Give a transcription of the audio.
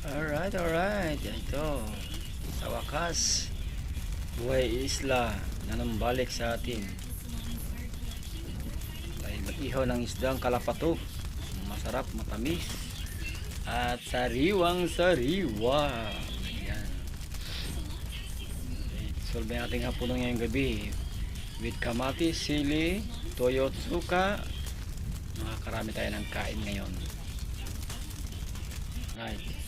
Alright. Ito. Sa wakas, buhay isla na nambalik sa atin. Ay ihaw ng isdang kalapato. Masarap, matamis. At sariwang-sariwa. Ayan. Solve ang ating hapunan ngayong gabi. With kamatis, sili, toyo, suka. Makakarami tayo ng kain ngayon. Right.